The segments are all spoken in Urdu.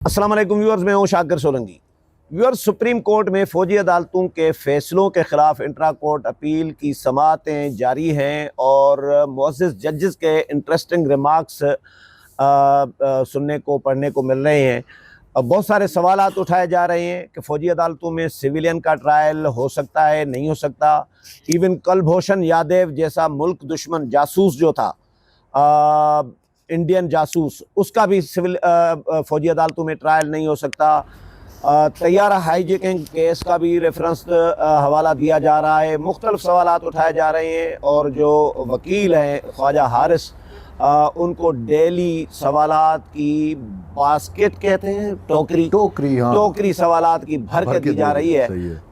السلام علیکم ویورز، میں ہوں شاکر سولنگی۔ ویورز، سپریم کورٹ میں فوجی عدالتوں کے فیصلوں کے خلاف انٹرا کورٹ اپیل کی سماعتیں جاری ہیں اور معزز ججز کے انٹرسٹنگ ریمارکس سننے کو پڑھنے کو مل رہے ہیں۔ بہت سارے سوالات اٹھائے جا رہے ہیں کہ فوجی عدالتوں میں سویلین کا ٹرائل ہو سکتا ہے، نہیں ہو سکتا۔ ایون کلبھوشن یادیو جیسا ملک دشمن جاسوس جو تھا، انڈین جاسوس، اس کا بھی فوجی عدالتوں میں ٹرائل نہیں ہو سکتا۔ طیارہ ہائی جیکنگ کیس کا بھی ریفرنس حوالہ دیا جا رہا ہے۔ مختلف سوالات اٹھائے جا رہے ہیں اور جو وکیل ہیں خواجہ حارث، ان کو ڈیلی سوالات کی باسکٹ کہتے ہیں، ٹوکری سوالات کی بھر کے دی جا رہی ہے۔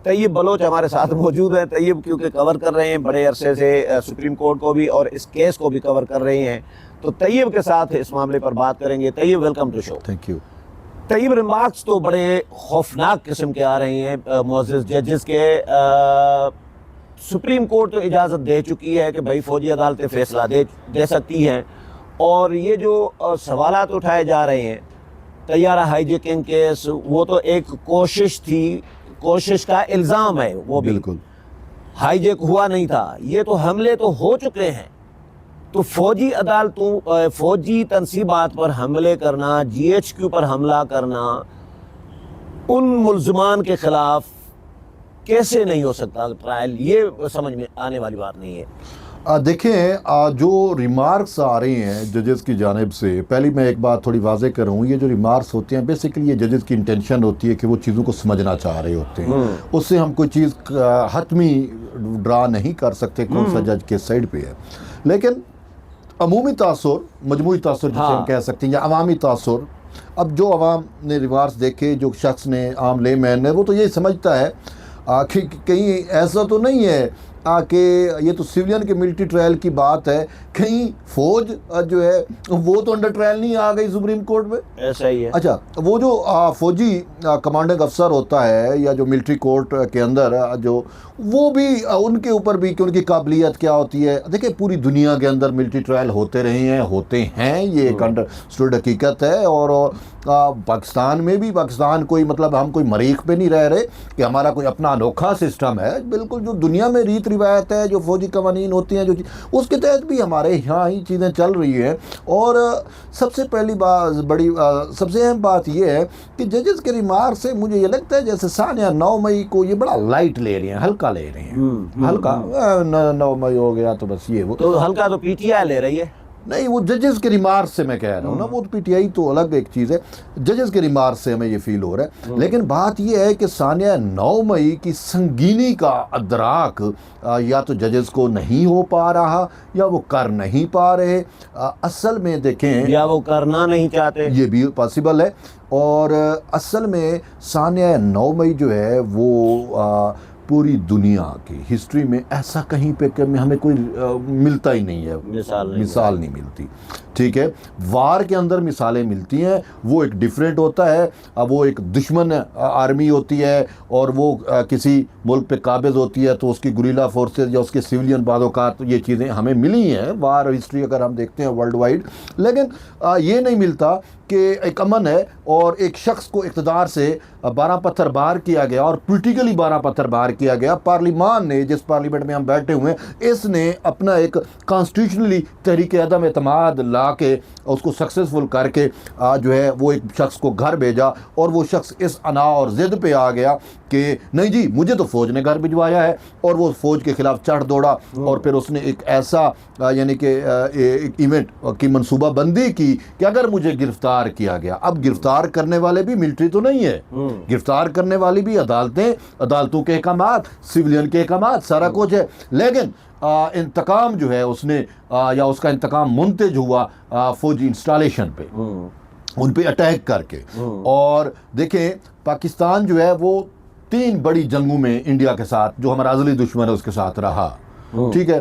طیب بلوچ ہمارے ساتھ موجود ہیں۔ طیب کیونکہ کور کر رہے ہیں بڑے عرصے سے سپریم کورٹ کو بھی اور اس کیس کو بھی کور کر رہے ہیں، تو طیب کے ساتھ اس معاملے پر بات کریں گے۔ Tayyab, welcome to show. Thank you. Tayyab, remarks تو بڑے خوفناک قسم کے آ رہے ہیں معزز ججز کے۔ سپریم کورٹ تو اجازت دے چکی ہے کہ بھائی فوجی عدالتیں فیصلہ دے سکتی ہیں، اور یہ جو سوالات اٹھائے جا رہے ہیں، طیارہ ہائی جیکنگ کیس، وہ تو ایک کوشش تھی، کوشش کا الزام ہے، وہ بھی بالکل ہائی جیک ہوا نہیں تھا، یہ تو حملے تو ہو چکے ہیں۔ تو فوجی عدالتوں، فوجی تنصیبات پر حملے کرنا، جی ایچ کیو پر حملہ کرنا، ان ملزمان کے خلاف کیسے نہیں ہو سکتا ٹرائل؟ یہ سمجھ میں آنے والی بات نہیں ہے۔ دیکھیں، جو ریمارکس آ رہے ہیں ججز کی جانب سے، پہلی میں ایک بات تھوڑی واضح کروں، یہ جو ریمارکس ہوتے ہیں بیسیکلی یہ ججز کی انٹینشن ہوتی ہے کہ وہ چیزوں کو سمجھنا چاہ رہے ہوتے ہیں۔ اس سے ہم کوئی چیز حتمی ڈرا نہیں کر سکتے کون سا جج کے سائڈ پہ ہے، لیکن عمومی تاثر، مجموعی تاثر جسے ہم کہہ سکتے ہیں، یا عوامی تاثر، اب جو عوام نے ریمارکس دیکھے، جو شخص نے، عام لے مین نے، وہ تو یہی سمجھتا ہے کہ کہیں ایسا تو نہیں ہے کہ یہ تو سویلین کے ملٹری ٹرائل کی بات ہے، کہیں فوج جو ہے وہ تو انڈر ٹرائل نہیں آ گئی سپریم کورٹ میں؟ ایسا ہی ہے۔ اچھا، وہ جو فوجی کمانڈنگ افسر ہوتا ہے یا جو ملٹری کورٹ کے اندر جو، وہ بھی ان کے اوپر بھی کہ ان کی قابلیت کیا ہوتی ہے۔ دیکھیں، پوری دنیا کے اندر ملٹری ٹرائل ہوتے رہے ہیں، ہوتے ہیں، یہ ایک انڈرسٹوڈ حقیقت ہے، اور پاکستان میں بھی، پاکستان کوئی مطلب ہم کوئی مریخ پہ نہیں رہ رہے کہ ہمارا کوئی اپنا انوکھا سسٹم ہے۔ بالکل جو دنیا میں ریت روایت ہے، جو فوجی قوانین ہوتی ہیں، جو اس کے تحت بھی ہمارے یہاں ہی چیزیں چل رہی ہیں۔ اور سب سے پہلی بات، سب سے اہم بات یہ ہے کہ ججز کے ریمارک سے مجھے یہ لگتا ہے جیسے ثانیہ 9 مئی کو یہ بڑا لائٹ لے رہے ہیں، ہلکا لے رہے ہیں، ہلکا 9 مئی ہو گیا تو بس یہ وہ تو ہلکا تو پی ٹی آئی لے رہی ہے۔ نہیں، وہ ججز کے ریمارک سے میں کہہ رہا ہوں نا، وہ پی ٹی آئی تو الگ ایک چیز ہے، ججز کے ریمارک سے ہمیں یہ فیل ہو رہا ہے۔ لیکن بات یہ ہے کہ ثانیہ 9 مئی کی سنگینی کا ادراک یا تو ججز کو نہیں ہو پا رہا یا وہ کر نہیں پا رہے۔ اصل میں دیکھیں، یا وہ کرنا نہیں چاہتے، یہ بھی پاسبل ہے۔ اور اصل میں ثانیہ 9 مئی جو ہے وہ پوری دنیا کی ہسٹری میں ایسا کہیں پہ کہ ہمیں کوئی ملتا ہی نہیں ہے، مثال نہیں ملتی۔ ٹھیک ہے، وار کے اندر مثالیں ملتی ہیں، وہ ایک ڈیفرنٹ ہوتا ہے، وہ ایک دشمن آرمی ہوتی ہے اور وہ کسی ملک پہ قابض ہوتی ہے تو اس کی گریلا فورسز یا اس کے سویلین بعض اوقات، یہ چیزیں ہمیں ملی ہیں وار ہسٹری اگر ہم دیکھتے ہیں ورلڈ وائڈ۔ لیکن یہ نہیں ملتا کہ ایک امن ہے اور ایک شخص کو اقتدار سے 12 پتھر بار کیا گیا، اور پولیٹیکلی 12 پتھر بار کیا گیا۔ پارلیمان نے، جس پارلیمنٹ میں ہم بیٹھے ہوئے ہیں، اس نے اپنا ایک کانسٹیٹیوشنلی تحریک عدم اعتماد لا کے اس کو سکسیسفل کر کے جو ہے وہ ایک شخص کو گھر بھیجا، اور وہ شخص اس انا اور ضد پہ آ گیا کہ نہیں جی، مجھے تو فوج نے گھر بھجوایا ہے، اور وہ فوج کے خلاف چڑھ دوڑا، اور پھر اس نے ایک ایسا یعنی کہ ایک ایونٹ کی منصوبہ بندی کی کہ اگر مجھے گرفتار کیا گیا، اب گرفتار کرنے والے بھی ملٹری تو نہیں ہے، گرفتار کرنے والی بھی عدالتیں، عدالتوں کے احکامات، سویلین کے احکامات، سارا کچھ ہے۔ لیکن انتقام جو ہے اس نے یا اس کا انتقام منتج ہوا فوجی انسٹالیشن پہ، ان پہ اٹیک کر کے۔ اور دیکھیں، پاکستان جو ہے وہ 3 بڑی جنگوں میں انڈیا کے ساتھ، جو ہمارا ازلی دشمن ہے، اس کے ساتھ رہا۔ ٹھیک ہے،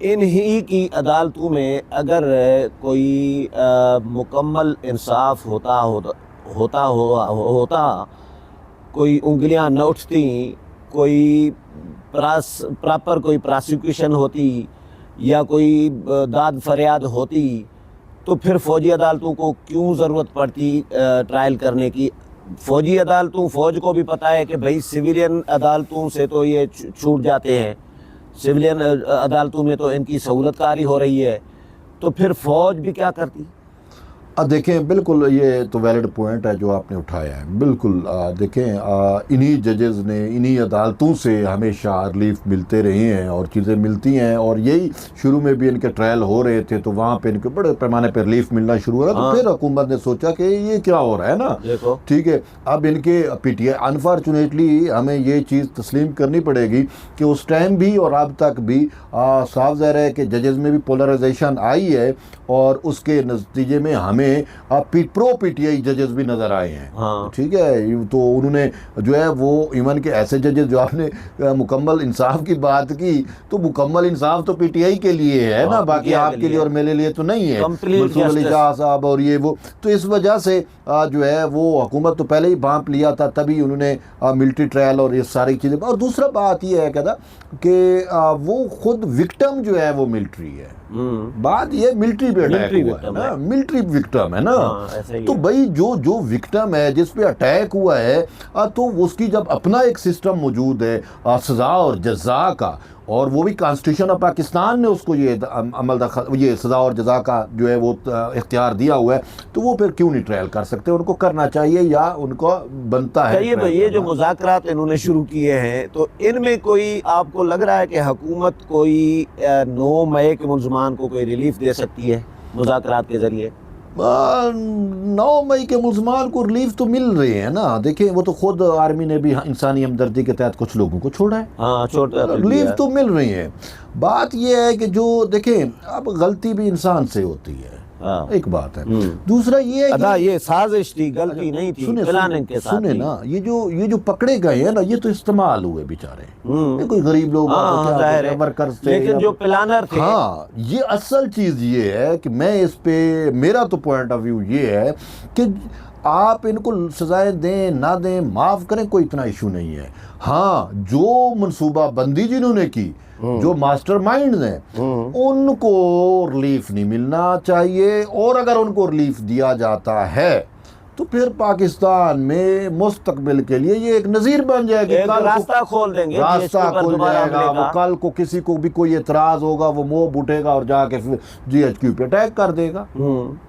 انہی کی عدالتوں میں اگر کوئی مکمل انصاف ہوتا کوئی انگلیاں نہ اٹھتی، کوئی پراپر کوئی پراسیکیوشن ہوتی یا کوئی داد فریاد ہوتی، تو پھر فوجی عدالتوں کو کیوں ضرورت پڑتی ٹرائل کرنے کی؟ فوجی عدالتوں، فوج کو بھی پتہ ہے کہ بھائی سویلین عدالتوں سے تو یہ چھوٹ جاتے ہیں، سویلین عدالتوں میں تو ان کی سہولت کاری ہو رہی ہے، تو پھر فوج بھی کیا کرتی؟ دیکھیں بالکل یہ تو ویلڈ پوائنٹ ہے جو آپ نے اٹھایا ہے، بالکل دیکھیں انہی ججز نے انہی عدالتوں سے ہمیشہ ریلیف ملتے رہے ہیں اور چیزیں ملتی ہیں، اور یہی شروع میں بھی ان کے ٹرائل ہو رہے تھے تو وہاں پہ ان کے بڑے پیمانے پہ ریلیف ملنا شروع ہوا، تو پھر حکومت نے سوچا کہ یہ کیا ہو رہا ہے نا، ٹھیک ہے اب ان کے پی ٹی آئی انفارچونیٹلی ہمیں یہ چیز تسلیم کرنی پڑے گی کہ اس ٹائم بھی اور اب تک بھی صاف ظاہر ہے کہ ججز میں بھی پولرائزیشن آئی ہے، اور اس کے نتیجے میں ہمیں پرو پی ٹی آئی ججز بھی نظر آئے ہیں، ٹھیک ہے، تو انہوں نے جو ہے وہ ایون کہ ایسے ججز جو آپ نے مکمل انصاف کی بات کی، تو مکمل انصاف تو پی ٹی آئی کے لیے ہے نا، باقی آپ کے لیے اور میرے لیے تو نہیں ہے، منصور علی شاہ صاحب اور یہ وہ، تو اس وجہ سے جو ہے وہ حکومت تو پہلے ہی بھانپ لیا تھا، تبھی انہوں نے ملٹری ٹرائل اور یہ ساری چیزیں، اور دوسرا بات یہ ہے کہ وہ خود وکٹم جو ہے وہ ملٹری ہے، بات یہ ملٹری پہ اٹیک ہوا ہے نا، ملٹری وکٹم ہے نا، تو بھائی جو وکٹم ہے جس پہ اٹیک ہوا ہے تو اس کی جب اپنا ایک سسٹم موجود ہے سزا اور جزا کا، اور وہ بھی کانسٹیٹیوشن آف پاکستان نے اس کو یہ عمل یہ سزا اور جزا کا جو ہے وہ اختیار دیا ہوا ہے، تو وہ پھر کیوں نہیں ٹرائل کر سکتے؟ ان کو کرنا چاہیے یا ان کو بنتا ہے؟ یہ جو مذاکرات انہوں نے شروع کیے ہیں، تو ان میں کوئی آپ کو لگ رہا ہے کہ حکومت کوئی 9 مئی کے ملزمان کو کوئی ریلیف دے سکتی ہے مذاکرات کے ذریعے؟ 9 مئی کے ملزمان کو ریلیف تو مل رہے ہیں نا، دیکھیں وہ تو خود آرمی نے بھی انسانی ہمدردی کے تحت کچھ لوگوں کو چھوڑا ہے، ریلیف تو مل رہی ہے۔ بات یہ ہے کہ جو دیکھیں اب غلطی بھی انسان سے ہوتی ہے، ایک بات ہے، دوسرا یہ ہے کہ یہ سازش تھی، غلطی نہیں تھی، پلاننگ کے ساتھ سنیں نا، یہ جو پکڑے گئے ہیں نا، یہ تو استعمال ہوئے بیچارے، کوئی غریب لوگ ورکرز تھے، لیکن جو پلانر تھے، ہاں یہ اصل چیز یہ ہے کہ میں اس پہ میرا تو پوائنٹ آف ویو یہ ہے کہ آپ ان کو سزائیں دیں نہ دیں، معاف کریں، کوئی اتنا ایشو نہیں ہے، ہاں جو منصوبہ بندی جنہوں نے کی، جو ماسٹر مائنڈز ہیں، ان کو ریلیف نہیں ملنا چاہیے، اور اگر ان کو ریلیف دیا جاتا ہے تو پھر پاکستان میں مستقبل کے لیے یہ ایک نظیر بن جائے گی، راستہ کھول دیں گے، راستہ کھل جائے گا، وہ کل کو کسی کو بھی کوئی اعتراض ہوگا وہ موب اٹھے گا اور جا کے جی ایچ کیو پہ اٹیک کر دے گا،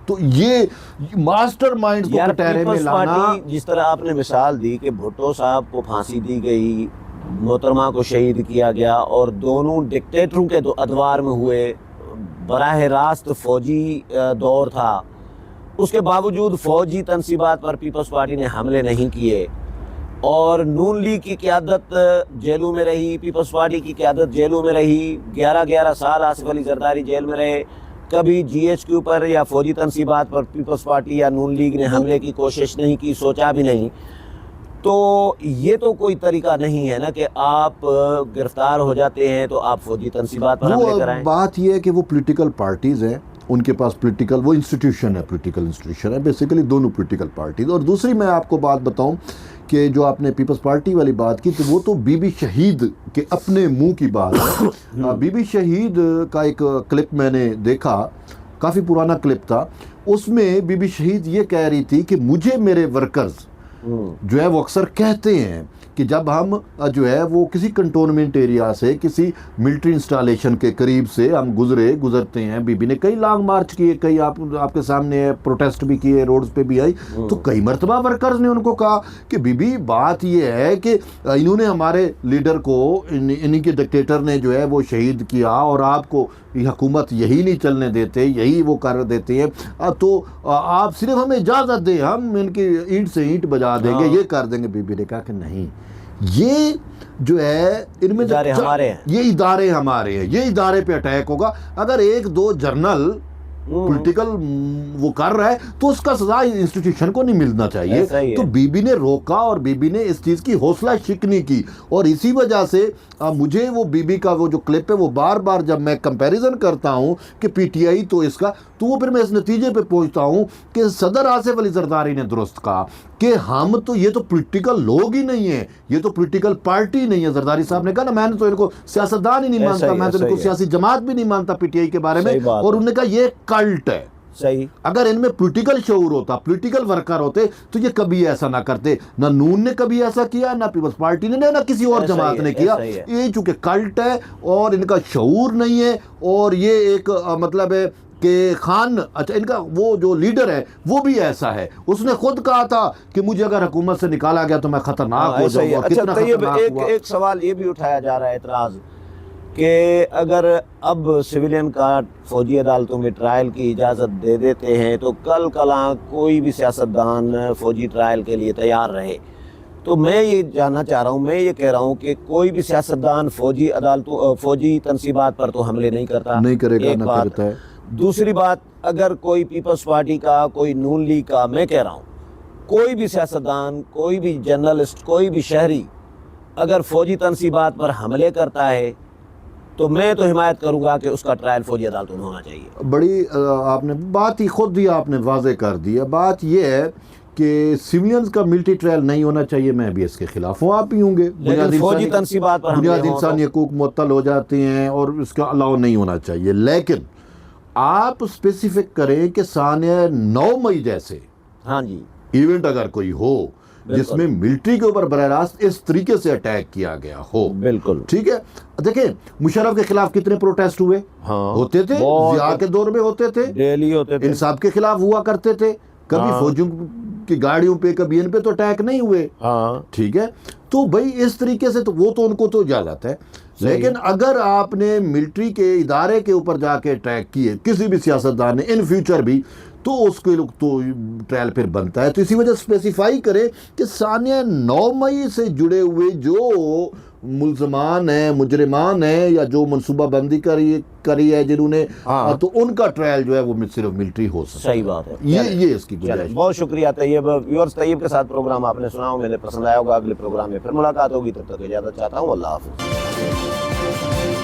تو یہ ماسٹر مائنڈز کو کٹہرے میں لانا، جس طرح آپ نے مثال دی کہ بھٹو صاحب کو پھانسی دی گئی، محترمہ کو شہید کیا گیا، اور دونوں ڈکٹیٹروں کے ادوار میں ہوئے، براہ راست فوجی دور تھا، اس کے باوجود فوجی تنصیبات پر پیپلز پارٹی نے حملے نہیں کیے، اور نون لیگ کی قیادت جیلوں میں رہی، پیپلز پارٹی کی قیادت جیلوں میں رہی، 11 سال آصف علی زرداری جیل میں رہے، کبھی جی ایچ کیو پر یا فوجی تنصیبات پر پیپلز پارٹی یا نون لیگ نے حملے کی کوشش نہیں کی، سوچا بھی نہیں، تو یہ تو کوئی طریقہ نہیں ہے نا کہ آپ گرفتار ہو جاتے ہیں تو آپ فوجی تنصیبات پر حملے کرائیں۔ بات یہ ہے کہ وہ پولیٹیکل پارٹیز ہیں، ان کے پاس پولیٹیکل وہ انسٹیٹیوشن ہے، پولیٹیکل انسٹیٹیوشن ہے بیسیکلی دونوں پولیٹیکل پارٹیز، اور دوسری میں آپ کو بات بتاؤں کہ جو آپ نے پیپلز پارٹی والی بات کی تو وہ تو بی بی شہید کے اپنے منہ کی بات ہے، بی بی شہید کا ایک کلپ میں نے دیکھا، کافی پرانا کلپ تھا، اس میں بی بی شہید یہ کہہ رہی تھی کہ مجھے میرے ورکرز جو ہے وہ اکثر کہتے ہیں کہ جب ہم جو ہے وہ کسی کنٹونمنٹ ایریا سے کسی ملٹری انسٹالیشن کے قریب سے ہم گزرتے ہیں، بی بی نے کئی لانگ مارچ کیے، کئی آپ کے سامنے پروٹیسٹ بھی کیے، روڈز پہ بھی آئی، تو کئی مرتبہ ورکرز نے ان کو کہا کہ بی بی بات یہ ہے کہ انہوں نے ہمارے لیڈر کو، انہی کے ڈکٹیٹر نے جو ہے وہ شہید کیا، اور آپ کو حکومت یہی نہیں چلنے دیتے، یہی وہ کر دیتے ہیں، تو آپ صرف ہمیں اجازت دیں، ہم ان کی اینٹ سے اینٹ بجا دیں گے، یہ کر دیں گے۔ بی بی نے کہا کہ نہیں، یہ جو ہے ان میں ادارے ہمارے ہیں، یہ ادارے ہمارے ہیں، یہ ادارے پہ اٹیک ہوگا، اگر 1-2 جرنل پولیٹیکل وہ کر رہا ہے تو اس کا سزا انسٹیٹیوشن کو نہیں ملنا چاہیے. ایسا ہی ہے. تو بی بی نے روکا اور بی بی نے اس چیز کی حوصلہ شکنی کی, اور اسی وجہ سے مجھے وہ بی بی کا وہ جو کلپ ہے وہ بار بار جب میں کمپیریزن کرتا ہوں کہ پی ٹی آئی تو اس کا, تو وہ پھر میں اس نتیجے پہ پہنچتا ہوں کہ صدر آصف علی زرداری نے درست کہا کہ ہم تو یہ تو پولیٹیکل لوگ ہی نہیں ہیں, یہ تو پولیٹیکل پارٹی نہیں ہے. زرداری صاحب نے کہا نا میں نے تو ان کو سیاستدان ہی نہیں مانتا, میں تو ان کو سیاسی جماعت بھی نہیں مانتا پی ٹی آئی کے بارے میں, اور انہوں نے کہا یہ کلٹ ہے. صحیح. اگر ان میں پولیٹیکل شعور ہوتا, پولیٹیکل ورکر ہوتے تو یہ کبھی ایسا نہ کرتے. نہ نون نے کبھی ایسا کیا, نہ پیپلز پارٹی نے, نہ کسی اور جماعت نے کیا. یہ چونکہ کلٹ ہے اور ان کا شعور نہیں ہے, اور یہ ایک مطلب ہے کہ خان, اچھا ان کا وہ جو لیڈر ہے وہ بھی ایسا ہے, اس نے خود کہا تھا کہ مجھے اگر حکومت سے نکالا گیا تو میں خطرناک ہو جاؤں گا. کتنا خطرناک ہوا. ایک سوال یہ بھی اٹھایا جا رہا ہے اعتراض کہ اگر اب سویلین کا فوجی عدالتوں میں ٹرائل کی اجازت دے دیتے ہیں تو کل کلاں کوئی بھی سیاستدان فوجی ٹرائل کے لیے تیار رہے. تو میں یہ جاننا چاہ رہا ہوں, میں یہ کہہ رہا ہوں کہ کوئی بھی سیاستدان فوجی عدالتوں, فوجی تنصیبات پر تو حملے نہیں کرتا, نہیں کرے گا, نہ کرتا ہے. دوسری بات, اگر کوئی پیپلز پارٹی کا, کوئی نون لیگ کا, میں کہہ رہا ہوں کوئی بھی سیاستدان, کوئی بھی جرنلسٹ, کوئی بھی شہری اگر فوجی تنصیبات پر حملے کرتا ہے تو میں تو حمایت کروں گا کہ اس کا ٹرائل فوجی عدالتوں میں ہونا چاہیے. بڑی آپ نے بات ہی خود ہی آپ نے واضح کر دی ہے. بات یہ ہے کہ سویلینز کا ملٹری ٹرائل نہیں ہونا چاہیے, میں بھی اس کے خلاف ہوں, آپ بھی ہوں گے. فوجی تنصیبات پر بنیادی انسانی حقوق معطل ہو جاتے ہیں اور اس کا الاؤ نہیں ہونا چاہیے. لیکن آپ اسپیسیفک کریں کہ سانحہ 9 مئی جیسے ہاں جی ایونٹ اگر کوئی ہو جس میں ملٹری کے اوپر براہ راست اس طریقے سے اٹیک کیا گیا ہو, بالکل ٹھیک ہے. دیکھیں مشرف کے خلاف کتنے پروٹیسٹ ہوئے, ہوتے تھے, ضیاء کے دور میں ہوتے تھے, ڈیلی ہوتے تھے, انصاف کے خلاف ہوا کرتے تھے. کبھی فوجیوں کی گاڑیوں پہ, کبھی ان پہ تو اٹیک نہیں ہوئے, ٹھیک ہے. تو بھائی اس طریقے سے تو وہ تو ان کو تو اجازت ہے. لیکن اگر آپ نے ملٹری کے ادارے کے اوپر جا کے اٹیک کیے کسی بھی سیاستدان نے ان فیوچر بھی, تو اس کے لوگ تو ٹرائل پھر بنتا ہے. تو اسی وجہ اسپیسیفائی کرے کہ سانحہ 9 مئی سے جڑے ہوئے جو ملزمان ہیں, مجرمان ہیں, یا جو منصوبہ بندی کری ہے جنہوں نے, تو ان کا ٹرائل جو ہے وہ صرف ملٹری ہو سکتا ہے. صحیح بات ہے. یہ اس کی گنجائش. بہت شکریہ طیب. ویورز, طیب کے ساتھ پروگرام آپ نے سنا ہو, میں نے پسند آیا ہوگا. اگلے پروگرام میں پھر ملاقات ہوگی, تب تک اجازت چاہتا ہوں. اللہ حافظ.